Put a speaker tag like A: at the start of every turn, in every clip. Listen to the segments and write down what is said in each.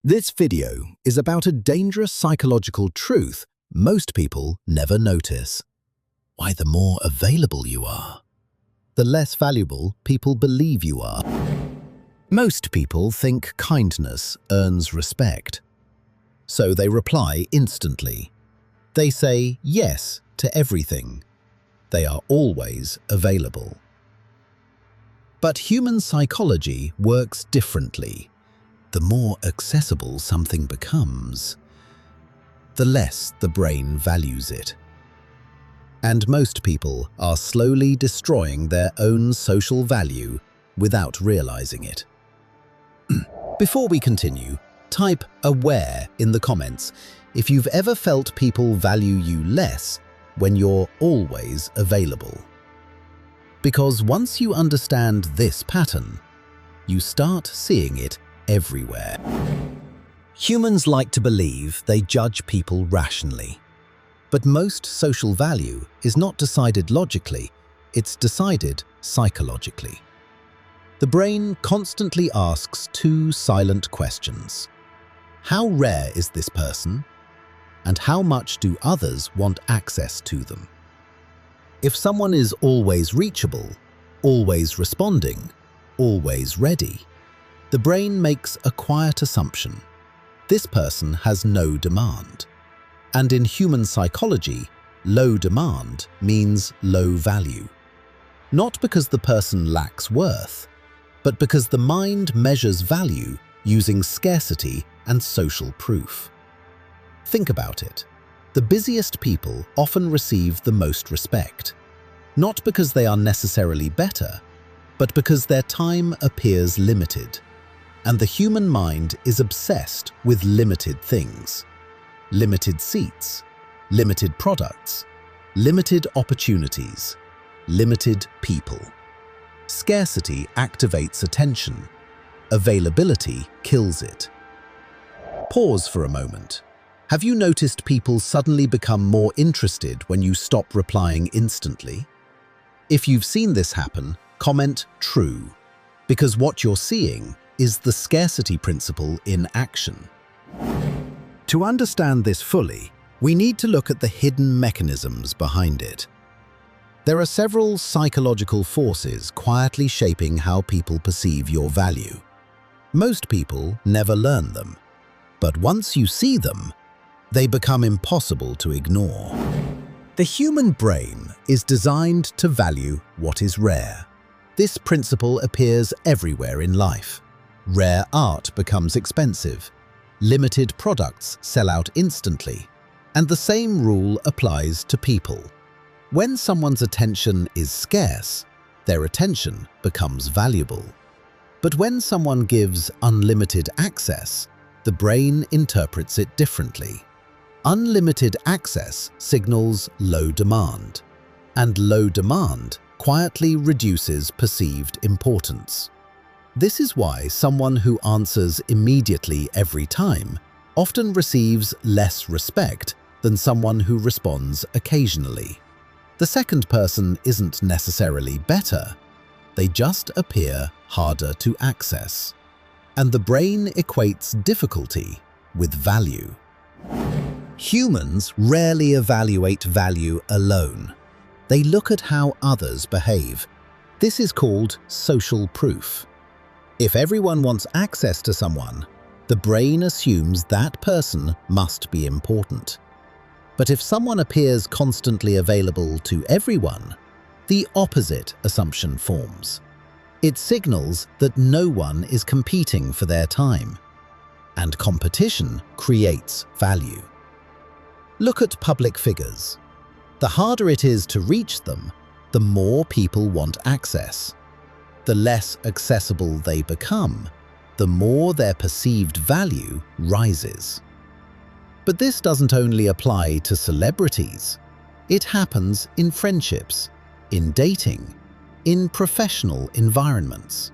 A: This video is about a dangerous psychological truth most people never notice. Why the more available you are, the less valuable people believe you are. Most people think kindness earns respect, so they reply instantly. They say yes to everything. They are always available. But human psychology works differently. The more accessible something becomes, the less the brain values it. And most people are slowly destroying their own social value without realizing it. Before we continue, type "aware" in the comments if you've ever felt people value you less when you're always available. Because once you understand this pattern, you start seeing it everywhere. Humans like to believe they judge people rationally. But most social value is not decided logically, it's decided psychologically. The brain constantly asks two silent questions. How rare is this person? And how much do others want access to them? If someone is always reachable, always responding, always ready, the brain makes a quiet assumption. This person has no demand. And in human psychology, low demand means low value. Not because the person lacks worth, but because the mind measures value using scarcity and social proof. Think about it. The busiest people often receive the most respect, not because they are necessarily better, but because their time appears limited. And the human mind is obsessed with limited things. Limited seats, limited products, limited opportunities, limited people. Scarcity activates attention. Availability kills it. Pause for a moment. Have you noticed people suddenly become more interested when you stop replying instantly? If you've seen this happen, comment "true," because what you're seeing is the scarcity principle in action. To understand this fully, we need to look at the hidden mechanisms behind it. There are several psychological forces quietly shaping how people perceive your value. Most people never learn them, but once you see them, they become impossible to ignore. The human brain is designed to value what is rare. This principle appears everywhere in life. Rare art becomes expensive. Limited products sell out instantly. And the same rule applies to people. When someone's attention is scarce, their attention becomes valuable. But when someone gives unlimited access, the brain interprets it differently. Unlimited access signals low demand, and low demand quietly reduces perceived importance. This is why someone who answers immediately every time often receives less respect than someone who responds occasionally. The second person isn't necessarily better, they just appear harder to access. And the brain equates difficulty with value. Humans rarely evaluate value alone. They look at how others behave. This is called social proof. If everyone wants access to someone, the brain assumes that person must be important. But if someone appears constantly available to everyone, the opposite assumption forms. It signals that no one is competing for their time, and competition creates value. Look at public figures. The harder it is to reach them, the more people want access. The less accessible they become, the more their perceived value rises. But this doesn't only apply to celebrities. It happens in friendships, in dating, in professional environments,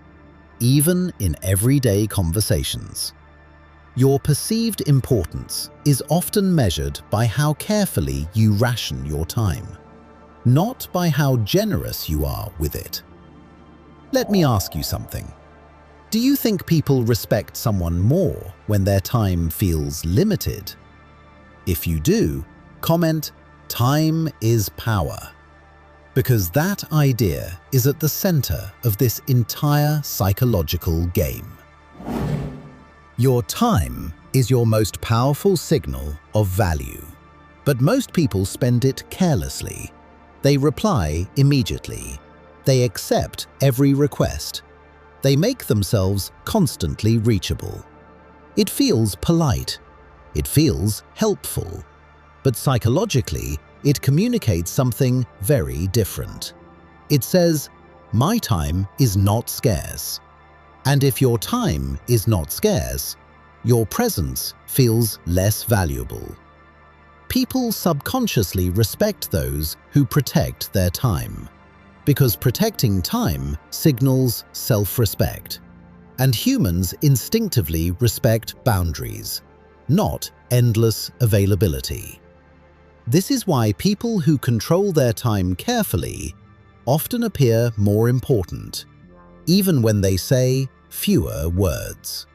A: even in everyday conversations. Your perceived importance is often measured by how carefully you ration your time, not by how generous you are with it. Let me ask you something. Do you think people respect someone more when their time feels limited? If you do, comment, "Time is power," because that idea is at the center of this entire psychological game. Your time is your most powerful signal of value, but most people spend it carelessly. They reply immediately. They accept every request. They make themselves constantly reachable. It feels polite. It feels helpful. But psychologically, it communicates something very different. It says, "My time is not scarce." And if your time is not scarce, your presence feels less valuable. People subconsciously respect those who protect their time, because protecting time signals self-respect. And humans instinctively respect boundaries, not endless availability. This is why people who control their time carefully often appear more important, even when they say fewer words.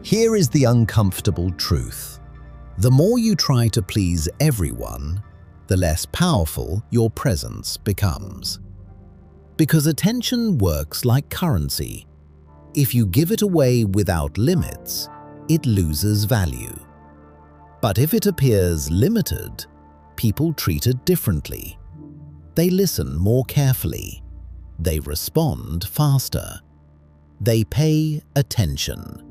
A: Here is the uncomfortable truth. The more you try to please everyone, the less powerful your presence becomes. Because attention works like currency. If you give it away without limits, it loses value. But if it appears limited, people treat it differently. They listen more carefully. They respond faster. They pay attention.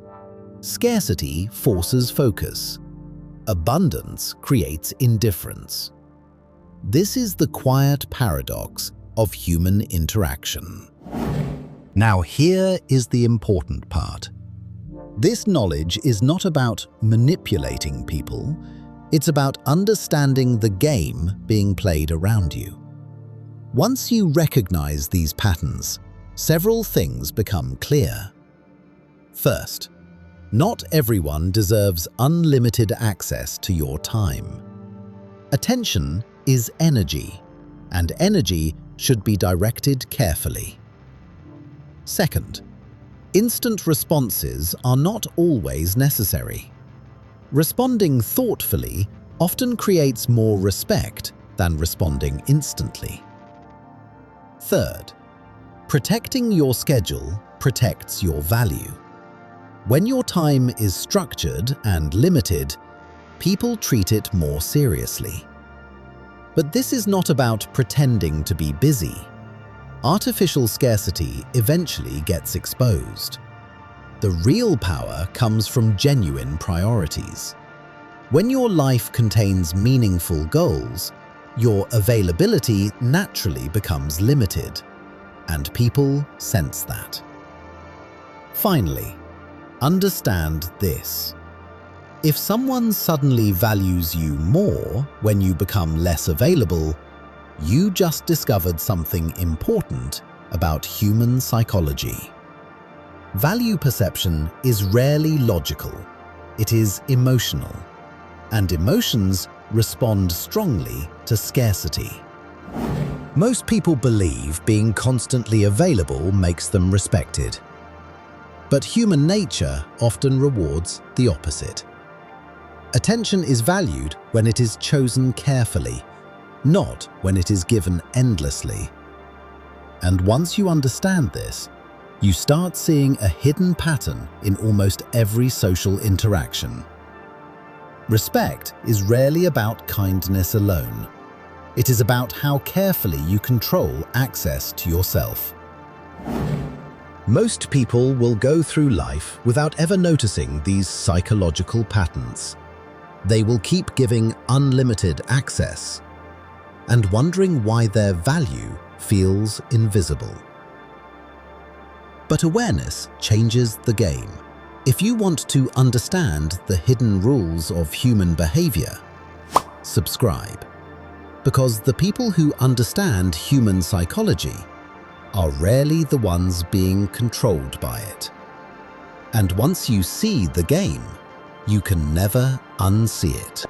A: Scarcity forces focus. Abundance creates indifference. This is the quiet paradox of human interaction. Now here is the important part. This knowledge is not about manipulating people, it's about understanding the game being played around you. Once you recognize these patterns, several things become clear. First, not everyone deserves unlimited access to your time. Attention is energy, and energy should be directed carefully. Second, instant responses are not always necessary. Responding thoughtfully often creates more respect than responding instantly. Third, protecting your schedule protects your value. When your time is structured and limited, people treat it more seriously. But this is not about pretending to be busy. Artificial scarcity eventually gets exposed. The real power comes from genuine priorities. When your life contains meaningful goals, your availability naturally becomes limited, and people sense that. Finally, understand this. If someone suddenly values you more when you become less available, you just discovered something important about human psychology. Value perception is rarely logical. It is emotional, and emotions respond strongly to scarcity. Most people believe being constantly available makes them respected. But human nature often rewards the opposite. Attention is valued when it is chosen carefully, not when it is given endlessly. And once you understand this, you start seeing a hidden pattern in almost every social interaction. Respect is rarely about kindness alone. It is about how carefully you control access to yourself. Most people will go through life without ever noticing these psychological patterns. They will keep giving unlimited access and wondering why their value feels invisible. But awareness changes the game. If you want to understand the hidden rules of human behavior, subscribe. Because the people who understand human psychology are rarely the ones being controlled by it. And once you see the game, you can never unsee it.